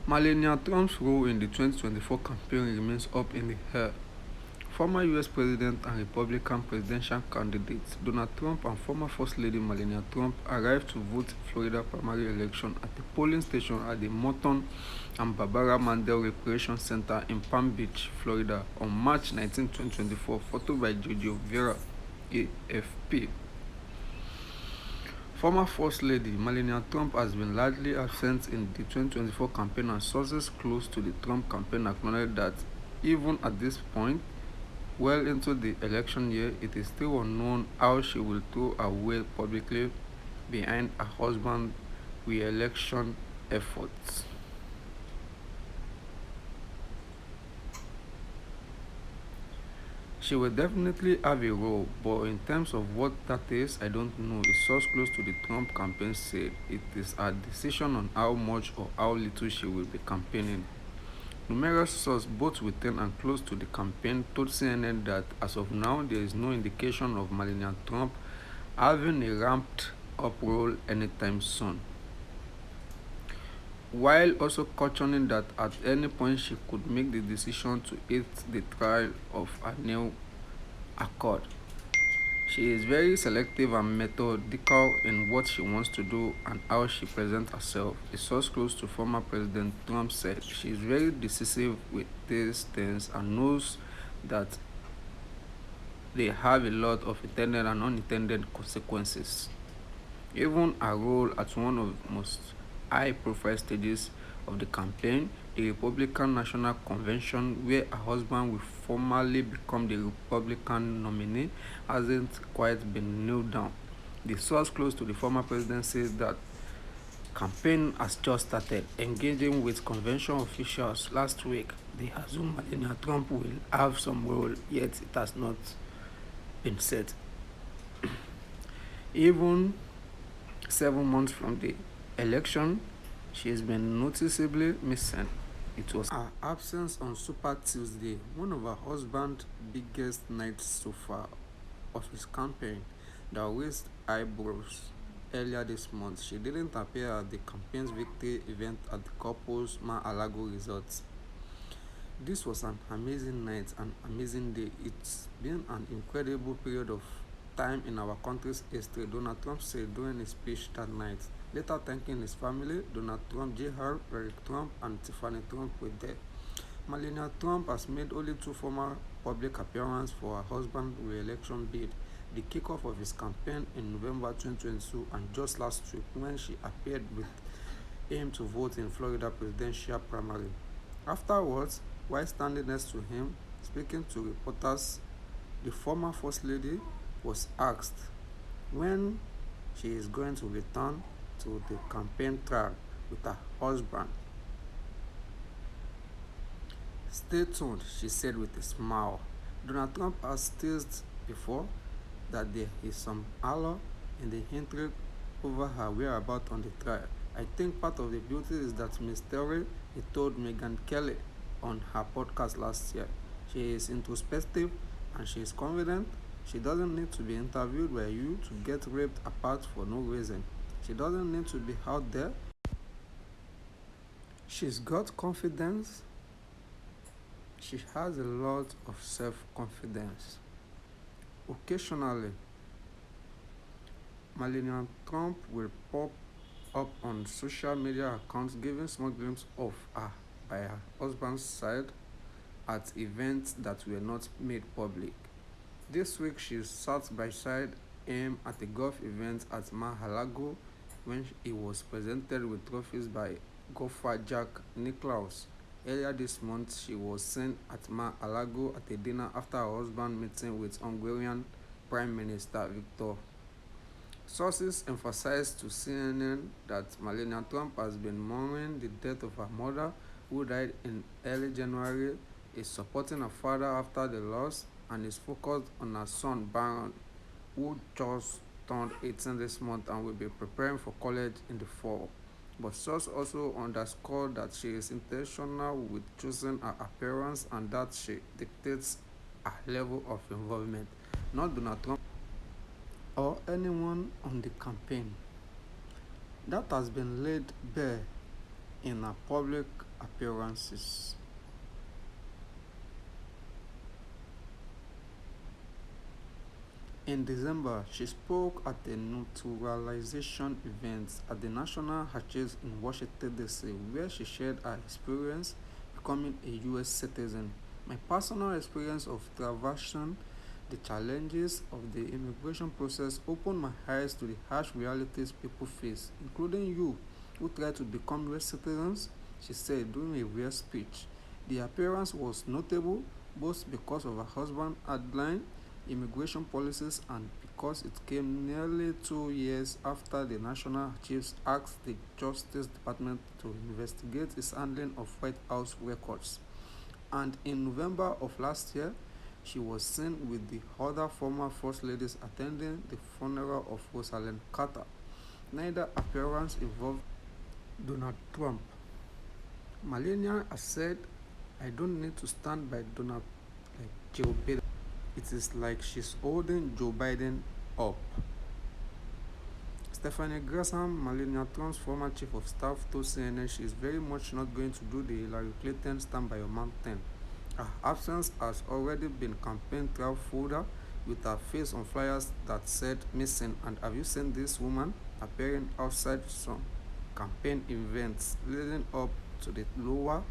Malenia Trump's role in the 2024 campaign remains up in the air. Former US President and Republican presidential candidates Donald Trump and former First Lady Malenia Trump arrived to vote in Florida primary election at the polling station at the Morton and Barbara Mandel Recreation Center in Palm Beach, Florida on March 19, 2024, photo by Jojo Vera, AFP. Former First Lady Malenia Trump has been largely absent in the 2024 campaign, and sources close to the Trump campaign acknowledge that even at this point, well into the election year, it is still unknown how she will throw her weight publicly behind her husband's re-election efforts. She will definitely have a role, but in terms of what that is, I don't know. A source close to the Trump campaign said it is her decision on how much or how little she will be campaigning. Numerous sources, both within and close to the campaign, told CNN that as of now, there is no indication of Melania Trump having a ramped up role anytime soon, while also cautioning that at any point she could make the decision to hit the trail of a new accord. She is very selective and methodical in what she wants to do and how she presents herself. A source close to former President Trump said she is very decisive with these things and knows that they have a lot of intended and unintended consequences. Even her role at one of the most high-profile stages of the campaign, the Republican National Convention, where her husband will formally become the Republican nominee, hasn't quite been nailed down. The source close to the former president says that campaign has just started. Engaging with convention officials last week, they assume Melania Trump will have some role, yet it has not been set. Even 7 months from the election, she has been noticeably missing. It was her absence on Super Tuesday, one of her husband's biggest nights so far of his campaign, that raised eyebrows. Earlier this month, she didn't appear at the campaign's victory event at the couple's Mar-a-Lago resort. This was an amazing night, an amazing day. It's been an incredible period of time in our country's history, Donald Trump said during his speech that night. Later thanking his family, Donald Trump, Jr., Eric Trump, and Tiffany Trump were there. Melania Trump has made only two formal public appearances for her husband's re-election bid: the kickoff of his campaign in November 2022 and just last week when she appeared with him to vote in Florida presidential primary. Afterwards, while standing next to him, speaking to reporters, the former First Lady was asked when she is going to return to the campaign trail with her husband. Stay tuned, she said with a smile. Donald Trump has teased before that there is some allure in the intrigue over her whereabouts on the trial. I think part of the beauty is that Miss Terry, he told Meghan Kelly on her podcast last year. She is introspective and she is confident. She doesn't need to be interviewed by you to get ripped apart for no reason. She doesn't need to be out there. She's got confidence. She has a lot of self-confidence. Occasionally, Melania Trump will pop up on social media accounts giving small glimpses of her by her husband's side at events that were not made public. This week she sat beside him at a golf event at Mar-a-Lago when he was presented with trophies by golfer Jack Nicklaus. Earlier this month, she was seen at Mar-a-Lago at a dinner after her husband meeting with Hungarian Prime Minister Viktor. Sources emphasized to CNN that Melania Trump has been mourning the death of her mother, who died in early January, is supporting her father after the loss, and is focused on her son Baron, who just turned 18 this month and will be preparing for college in the fall. But sources also underscored that she is intentional with choosing her appearance and that she dictates her level of involvement, not Donald Trump or anyone on the campaign. That has been laid bare in her public appearances. In December, she spoke at a naturalization event at the National Archives in Washington, D.C., where she shared her experience becoming a U.S. citizen. My personal experience of traversing the challenges of the immigration process opened my eyes to the harsh realities people face, including you who try to become U.S. citizens, she said during a rare speech. The appearance was notable both because of her husband's headline immigration policies and because it came nearly 2 years after the National Chiefs asked the Justice Department to investigate his handling of White House records. And in November of last year, she was seen with the other former First Ladies attending the funeral of Rosalind Carter. Neither appearance involved Donald Trump. Malenia has said, I don't need to stand by Donald like Joe Biden. It is like she's holding Joe Biden up. Stephanie Gresham, Malenia Trump's former chief of staff, told CNN she is very much not going to do the Hillary Clinton stand by your man thing. Her absence has already been campaign trail folder with her face on flyers that said missing and have you seen this woman appearing outside some campaign events leading up to the lower